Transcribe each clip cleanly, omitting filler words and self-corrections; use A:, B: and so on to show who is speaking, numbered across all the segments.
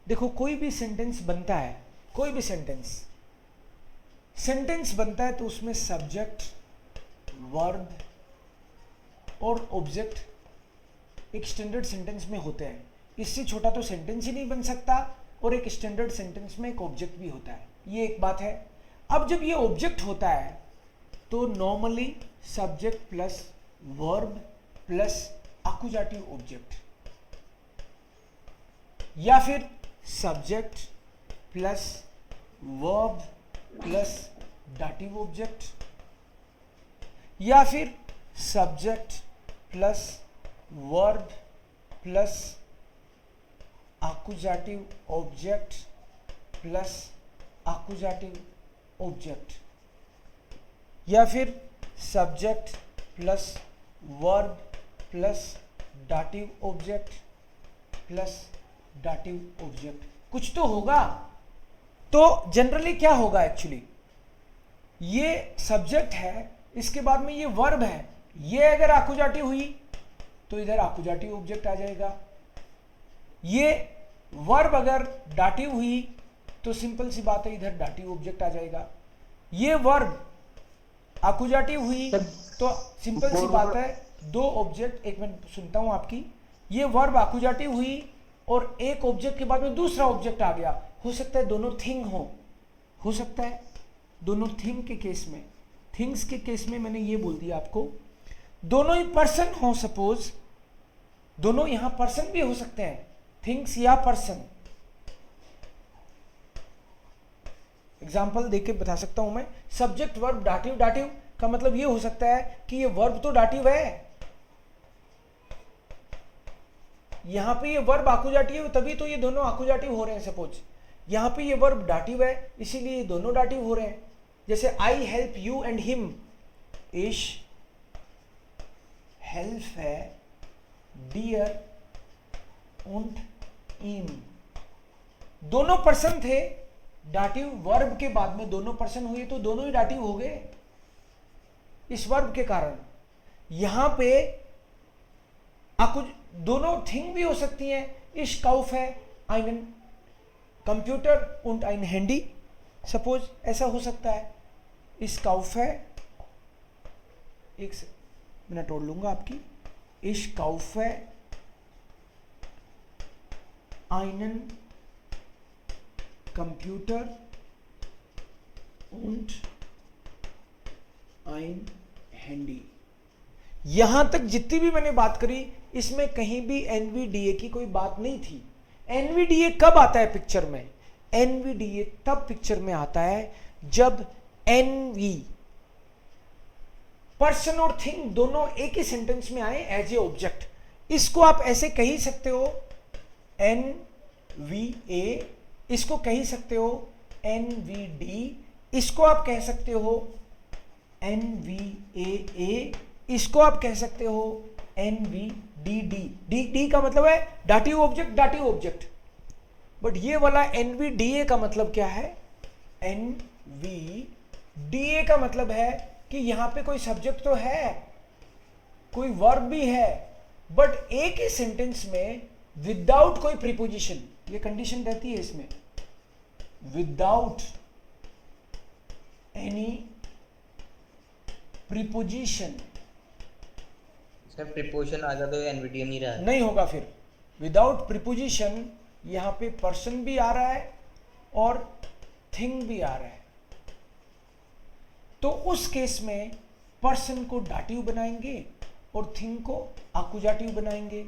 A: देखो कोई भी सेंटेंस बनता है, कोई भी सेंटेंस बनता है तो उसमें सब्जेक्ट, वर्ब और ऑब्जेक्ट एक स्टैंडर्ड सेंटेंस में होते हैं। इससे छोटा तो सेंटेंस ही नहीं बन सकता, और एक स्टैंडर्ड सेंटेंस में एक ऑब्जेक्ट भी होता है, ये एक बात है। अब जब ये ऑब्जेक्ट होता है तो normally subject plus verb plus accusative object, या फिर subject plus verb plus dative object, या फिर subject plus verb plus accusative object plus accusative object, या फिर subject plus verb plus dative object plus dative object, कुछ तो होगा। तो जनरली क्या होगा, एक्चुअली ये सब्जेक्ट है, इसके बाद में ये वर्ब है, ये अगर एक्यूजेटिव हुई तो इधर एक्यूजेटिव ऑब्जेक्ट आ जाएगा, ये वर्ब अगर डाटिव हुई तो सिंपल सी बात है इधर डाटिव ऑब्जेक्ट आ जाएगा, ये वर्ब एक्यूजेटिव हुई तो सिंपल सी बात है दो ऑब्जेक्ट, एक मिनट सुनता हूं आपकी, ये वर्ब एक्यूजेटिव हुई और एक ऑब्जेक्ट के बाद में दूसरा ऑब्जेक्ट आ गया, हो सकता है दोनों थिंग हो सकता है दोनों थिंग के केस में, थिंग्स के केस में मैंने ये बोल दिया आपको, दोनों ही पर्सन हो, सपोज दोनों यहां पर्सन भी हो सकते हैं, थिंग्स या पर्सन। एग्जाम्पल देके बता सकता हूं मैं, सब्जेक्ट वर्ब डाटिव, डाटिव का मतलब ये हो सकता है कि ये वर्ब तो डाटिव है, यहां पे ये वर्ब एक्यूजेटिव है तभी तो ये दोनों एक्यूजेटिव हो रहे हैं, सपोज यहां पे ये वर्ब डाटिव है इसीलिए ये दोनों डाटिव हो रहे हैं। जैसे I help you and him, इश हेल्प है डियर und ihm, दोनों पर्सन थे, डाटिव वर्ब के बाद में दोनों पर्सन हुए तो दोनों ही डाटिव हो गए इस वर्ब के कारण। यहां पे दोनों थिंग भी हो सकती हैं, इश काउफ है einen computer und ein handy, suppose ऐसा हो सकता है, इस काउफ है, एक मिनट और लूंगा आपकी, इश काउफ है einen Computer und ein Handy। यहां तक जितनी भी मैंने बात करी इसमें कहीं भी एनवीडीए की कोई बात नहीं थी। एनवीडीए कब आता है पिक्चर में? एनवीडीए तब पिक्चर में आता है जब एनवी पर्सन और थिंग दोनों एक ही सेंटेंस में आए एज ए ऑब्जेक्ट। इसको आप ऐसे कह ही सकते हो NVA, इसको कह ही सकते हो NVD, इसको आप कह सकते हो NVAA, इसको आप कह सकते हो NVDD। डी का मतलब है dative object, dative object. But ये वाला NVDA का मतलब क्या है? NVDA का मतलब है कि यहां पे कोई सब्जेक्ट तो है, कोई वर्ब भी है, बट एक ही सेंटेंस में विदाउट कोई प्रीपोजिशन, ये कंडीशन रहती है इसमें, विदाउट एनी प्रीपोजिशन।
B: इसमें प्रीपोजिशन आ जाता है, एनवीडीए नहीं रहा,
A: नहीं होगा फिर विदाउट प्रीपोजिशन। यहां पे पर्सन भी आ रहा है और थिंग भी आ रहा है, तो उस केस में पर्सन को डाटिव बनाएंगे और थिंग को एक्यूजेटिव बनाएंगे।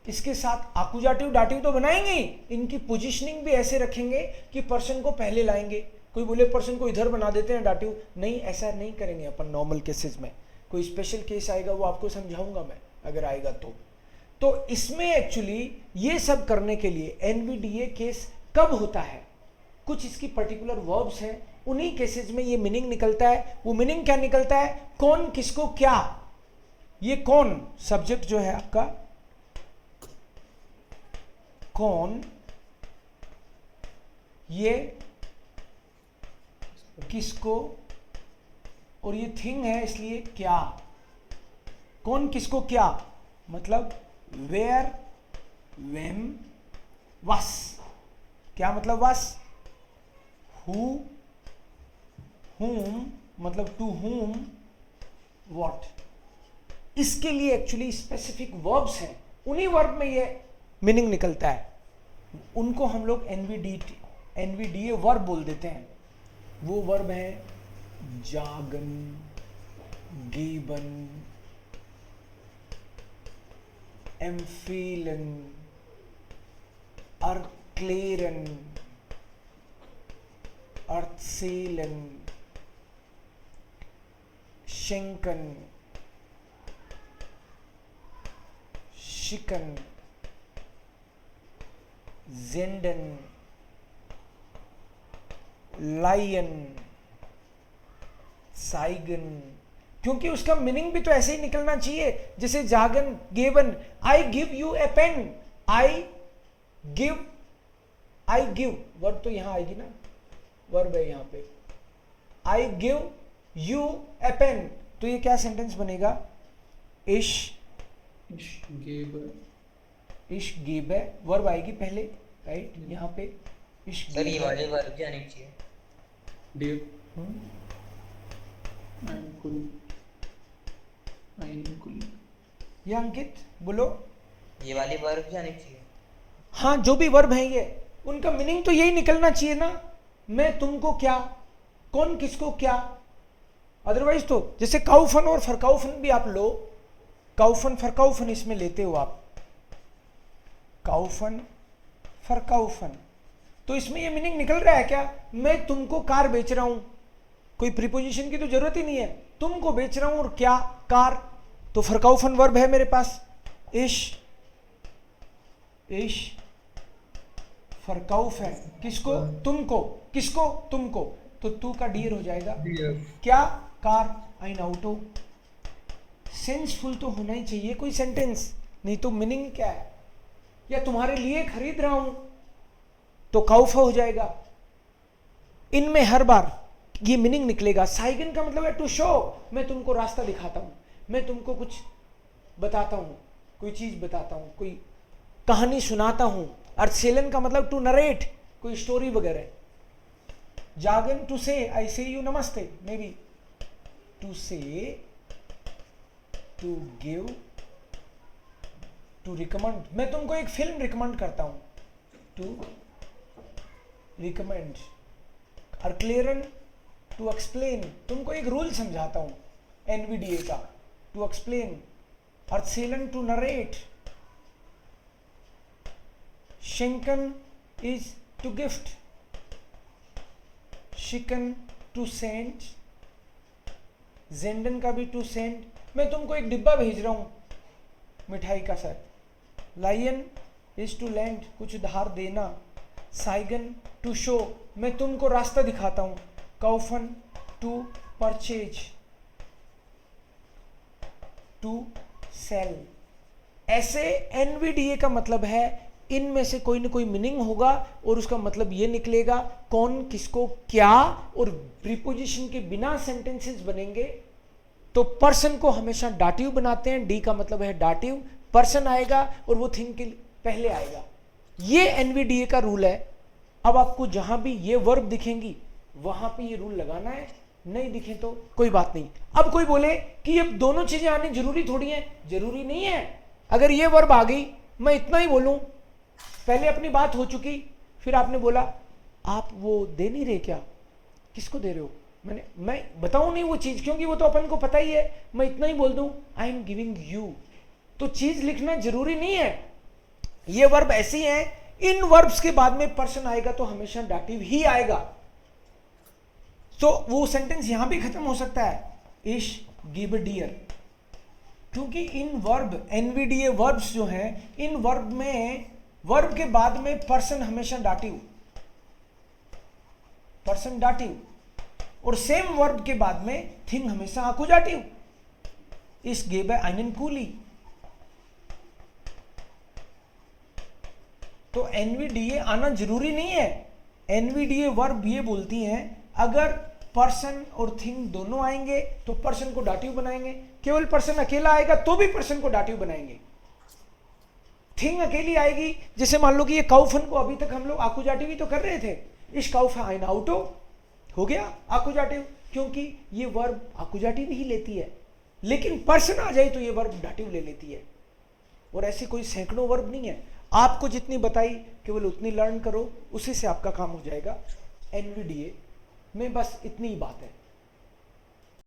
A: इसके साथ एक्यूजेटिव डाटिव तो बनाएंगे, इनकी पोजीशनिंग भी ऐसे रखेंगे कि पर्सन को पहले लाएंगे। कोई बोले पर्सन को इधर बना देते हैं डाटिव, नहीं, ऐसा नहीं करेंगे अपन नॉर्मल केसेस में। कोई स्पेशल केस आएगा वो आपको समझाऊंगा मैं, अगर आएगा तो इसमें एक्चुअली ये सब करने के लिए एनवीडीए केस कब होता है, कुछ इसकी पर्टिकुलर वर्ब्स हैं, उन्हीं केसेस में ये मीनिंग निकलता है। वो मीनिंग क्या निकलता है? कौन किसको क्या। ये कौन सब्जेक्ट जो है आपका, कौन, ये किसको, और ये थिंग है इसलिए क्या। कौन किसको क्या मतलब वेयर, वेन, वस, क्या मतलब वास? हु, whom मतलब टू whom, what. इसके लिए एक्चुअली स्पेसिफिक वर्ब्स हैं, उन्हीं वर्ब में ये मीनिंग निकलता है, उनको हम लोग एनवीडीए वर्ब बोल देते हैं। वो वर्ब है जागन, गेबन, एम्फेलन, अर्क्लेरन, अर्थसेलन, शेंकन, शिकन, जेंडन, लायन, साइगन। क्योंकि उसका मीनिंग भी तो ऐसे ही निकलना चाहिए, जैसे जागन, given. I give you a pen, I give verb तो यहां आएगी ना, वर्ब है यहां पे। I give you a pen, तो ये क्या सेंटेंस बनेगा? इश गेब, वर्ब आएगी पहले, राइट? यहाँ पे इश
B: सर ये वाले वर्ब भी आने चाहिए।
A: ये अंकित बोलो।
B: ये वाले वर्ब भी आने चाहिए।
A: हाँ, जो भी वर्ब है ये, उनका मीनिंग तो यही निकलना चाहिए ना, मैं तुमको क्या, कौन किसको क्या। अदरवाइज तो जैसे काउफन और फरकाउफन भी आप लो, काउफन फरकाउफन इसमें लेते हो आप, काउफन फरकाउफन, तो इसमें ये मीनिंग निकल रहा है क्या? मैं तुमको कार बेच रहा हूं, कोई प्रीपोजिशन की तो जरूरत ही नहीं है, तुमको बेच रहा हूं और क्या, कार, तो फरकाउफन वर्ब है मेरे पास, इश फरकाउफ है, किसको? तुमको, किसको? तुमको, तो तू का डियर हो जाएगा, क्या, कार, आइन आउटो। सेंसफुल तो होना ही चाहिए कोई सेंटेंस, नहीं तो मीनिंग क्या है? या तुम्हारे लिए खरीद रहा हूं, तो काउफा हो जाएगा। इनमें हर बार ये मीनिंग निकलेगा। साइगन का मतलब है टू शो, मैं तुमको रास्ता दिखाता हूं, मैं तुमको कुछ बताता हूं, कोई चीज बताता हूं, कोई कहानी सुनाता हूं। अर्थसेलन का मतलब टू नरेट, कोई स्टोरी वगैरह। जागन टू से, आई से यू नमस्ते, may be to say, to give, to recommend, मैं तुमको एक फिल्म रिकमेंड करता हूं, टू रिकमेंड। अर्क्लेरन टू एक्सप्लेन, तुमको एक रूल समझाता हूं एनवीडीए का, टू एक्सप्लेन। अर्थसेलन टू नरेट। शेंकन इज टू गिफ्ट, शिकन टू सेंड, जेंडन का भी टू सेंड, मैं तुमको एक डिब्बा भेज रहा हूं मिठाई का sir. Lion is to land, कुछ धार देना। साइगन टू शो, मैं तुमको रास्ता दिखाता हूं। काउफन टू परचेज, टू सेल। ऐसे एनवीडीए का मतलब है इनमें से कोई ना कोई मीनिंग होगा और उसका मतलब ये निकलेगा कौन किसको क्या, और प्रीपोजिशन के बिना सेंटेंसेस बनेंगे तो पर्सन को हमेशा डाटिव बनाते हैं। डी का मतलब है डाटिव, पर्सन आएगा और वो थिंग के पहले आएगा। ये एनवीडीए का रूल है। अब आपको जहां भी ये वर्ब दिखेंगी वहां पे ये रूल लगाना है, नहीं दिखे तो कोई बात नहीं। अब कोई बोले कि ये दोनों चीजें आनी जरूरी थोड़ी है, जरूरी नहीं है। अगर ये वर्ब आ गई, मैं इतना ही बोलूं, पहले अपनी बात हो चुकी, फिर आपने बोला आप वो दे नहीं रहे क्या, किसको दे रहे हो, मैं बताऊं नहीं वो चीज, क्योंकि वो तो अपन को पता ही है। मैं इतना ही बोल दूं आई एम गिविंग यू, तो चीज लिखना जरूरी नहीं है। ये वर्ब ऐसी है, इन वर्ब्स के बाद में पर्सन आएगा तो हमेशा डाटिव ही आएगा। तो वो सेंटेंस यहां भी खत्म हो सकता है, इश गिव डियर, क्योंकि इन वर्ब एनवीडीए वर्ब्स जो हैं, इन वर्ब में वर्ब के बाद में पर्सन हमेशा डाटिव, पर्सन डाटिव, और सेम वर्ब के बाद में थिंग हमेशा आकुजाटिव। इस गेब आइनन कूली। तो एनवीडीए आना जरूरी नहीं है। एनवीडीए वर्ब ये बोलती हैं अगर पर्सन और थिंग दोनों आएंगे तो पर्सन को डाटिव बनाएंगे, केवल पर्सन अकेला आएगा तो भी पर्सन को डाटिव बनाएंगे। थिंग अकेली आएगी, जैसे मान लो कि ये काउफन को अभी तक हम लोग आकुजाटिव ही तो कर रहे थे, इस काउफ आइन आउटो हो गया आकुजाटिव, क्योंकि ये वर्ब आकुजाटिव ही लेती है, लेकिन पर्सन आ जाए तो ये वर्ब डाटिव ले लेती है। और ऐसी कोई सैकड़ों वर्ब नहीं है, आपको जितनी बताई केवल उतनी लर्न करो, उसी से आपका काम हो जाएगा। एनवीडीए में बस इतनी ही बात है।